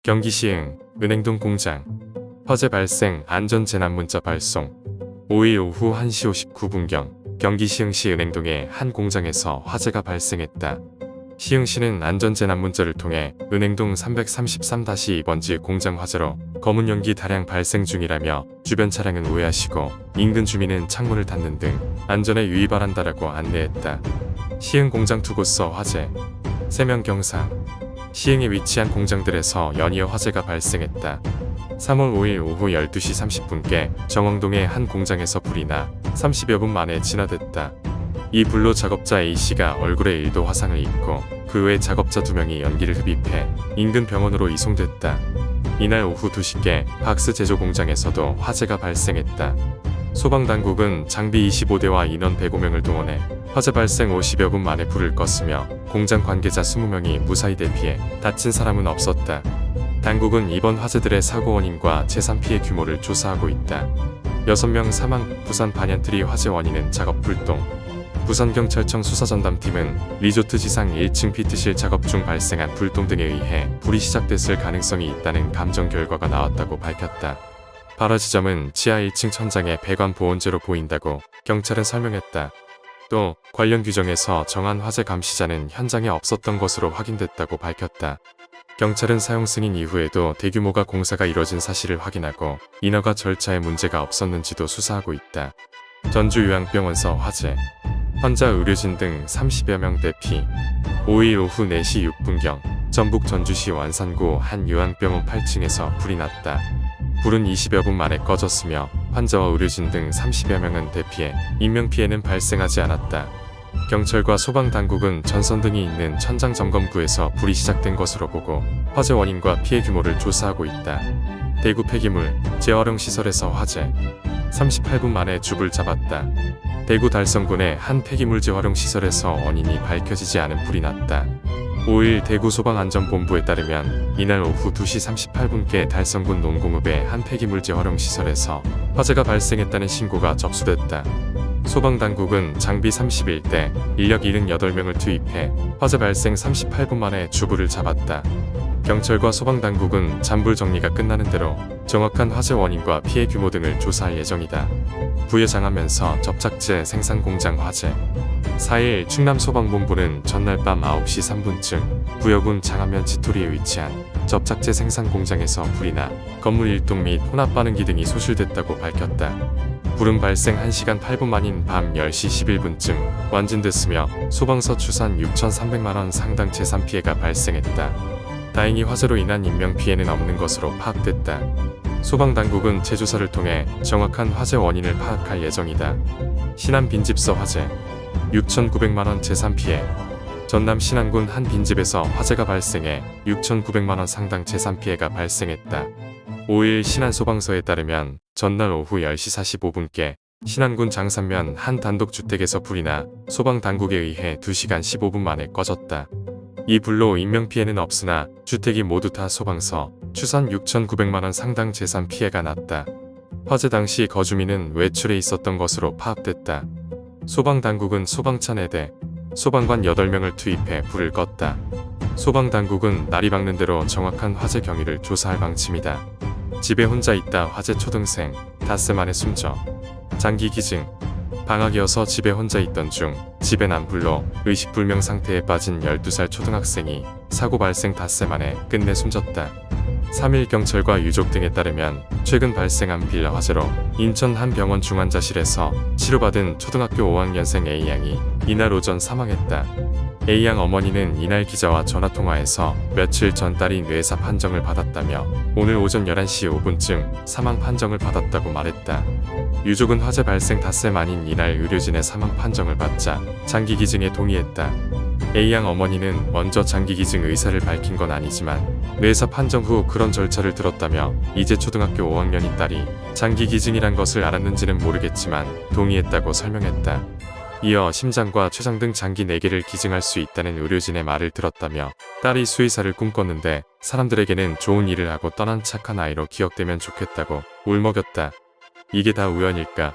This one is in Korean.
경기 시흥 은행동 공장 화재 발생 안전재난 문자 발송 5일 오후 1시 59분경 경기 시흥시 은행동의 한 공장에서 화재가 발생했다. 시흥시는 안전재난 문자를 통해 은행동 333-2번지 공장 화재로 검은 연기 다량 발생 중이라며 주변 차량은 우회하시고 인근 주민은 창문을 닫는 등 안전에 유의 바란다라고 안내했다. 시흥 공장 2곳서 화재 3명 경상 시흥에 위치한 공장들에서 연이어 화재가 발생했다. 3월 5일 오후 12시 30분께 정원동의 한 공장에서 불이 나 30여 분 만에 진화됐다. 이 불로 작업자 A씨가 얼굴에 1도 화상을 입고 그 외 작업자 2명이 연기를 흡입해 인근 병원으로 이송됐다. 이날 오후 2시께 박스 제조 공장에서도 화재가 발생했다. 소방당국은 장비 25대와 인원 105명을 동원해 화재 발생 50여 분 만에 불을 껐으며 공장 관계자 20명이 무사히 대피해 다친 사람은 없었다. 당국은 이번 화재들의 사고 원인과 재산 피해 규모를 조사하고 있다. 6명 사망. 부산 반얀트리 화재 원인은 작업 불똥. 부산경찰청 수사전담팀은 리조트 지상 1층 피트실 작업 중 발생한 불똥 등에 의해 불이 시작됐을 가능성이 있다는 감정 결과가 나왔다고 밝혔다. 발화 지점은 지하 1층 천장의 배관 보온재로 보인다고 경찰은 설명했다. 또 관련 규정에서 정한 화재 감시자는 현장에 없었던 것으로 확인됐다고 밝혔다. 경찰은 사용 승인 이후에도 대규모가 공사가 이뤄진 사실을 확인하고 인허가 절차에 문제가 없었는지도 수사하고 있다. 전주요양병원서 화재 환자 의료진 등 30여 명 대피. 5일 오후 4시 6분경 전북 전주시 완산구 한 요양병원 8층에서 불이 났다. 불은 20여 분 만에 꺼졌으며 환자와 의료진 등 30여 명은 대피해 인명피해는 발생하지 않았다. 경찰과 소방당국은 전선등이 있는 천장 점검구에서 불이 시작된 것으로 보고 화재 원인과 피해 규모를 조사하고 있다. 대구 폐기물 재활용 시설에서 화재 38분 만에 줍을 잡았다. 대구 달성군의 한 폐기물 재활용 시설에서 원인이 밝혀지지 않은 불이 났다. 5일 대구소방안전본부에 따르면 이날 오후 2시 38분께 달성군 논공읍의 한 폐기물 재활용 시설에서 화재가 발생했다는 신고가 접수됐다. 소방당국은 장비 31대, 인력 78명을 투입해 화재 발생 38분 만에 주불을 잡았다. 경찰과 소방당국은 잔불 정리가 끝나는 대로 정확한 화재 원인과 피해 규모 등을 조사할 예정이다. 부여장하면서 접착제 생산 공장 화재 4일 충남소방본부는 전날 밤 9시 3분쯤 부여군 장안면 지토리에 위치한 접착제 생산 공장에서 불이 나 건물 1동 및 혼합 반응기 등이 소실됐다고 밝혔다. 불은 발생 1시간 8분 만인 밤 10시 11분쯤 완진됐으며 소방서 추산 6,300만원 상당 재산 피해가 발생했다. 다행히 화재로 인한 인명피해는 없는 것으로 파악됐다. 소방당국은 재조사를 통해 정확한 화재 원인을 파악할 예정이다. 신안 빈집서 화재 6,900만원 재산 피해. 전남 신안군 한 빈집에서 화재가 발생해 6,900만원 상당 재산 피해가 발생했다. 5일 신안소방서에 따르면 전날 오후 10시 45분께 신안군 장산면 한 단독주택에서 불이 나 소방당국에 의해 2시간 15분 만에 꺼졌다. 이 불로 인명피해는 없으나 주택이 모두 다 소방서 추산 6,900만원 상당 재산 피해가 났다. 화재 당시 거주민은 외출해 있었던 것으로 파악됐다. 소방당국은 소방차 4대, 소방관 8명을 투입해 불을 껐다. 소방당국은 날이 밝는 대로 정확한 화재 경위를 조사할 방침이다. 집에 혼자 있다 화재 초등생 닷새 만에 숨져. 장기 기증 방학이어서 집에 혼자 있던 중 집에 난 불로 의식불명 상태에 빠진 12살 초등학생이 사고 발생 닷새 만에 끝내 숨졌다. 3일 경찰과 유족 등에 따르면 최근 발생한 빌라 화재로 인천 한 병원 중환자실에서 치료받은 초등학교 5학년생 A양이 이날 오전 사망했다. A양 어머니는 이날 기자와 전화통화에서 며칠 전 딸이 뇌사 판정을 받았다며 오늘 오전 11시 5분쯤 사망 판정을 받았다고 말했다. 유족은 화재 발생 닷새 만인 이날 의료진의 사망 판정을 받자 장기 기증에 동의했다. A양 어머니는 먼저 장기 기증 의사를 밝힌 건 아니지만 뇌사 판정 후 그런 절차를 들었다며 이제 초등학교 5학년인 딸이 장기 기증이란 것을 알았는지는 모르겠지만 동의했다고 설명했다. 이어 심장과 췌장 등 장기 4개를 기증할 수 있다는 의료진의 말을 들었다며 딸이 수의사를 꿈꿨는데 사람들에게는 좋은 일을 하고 떠난 착한 아이로 기억되면 좋겠다고 울먹였다. 이게 다 우연일까?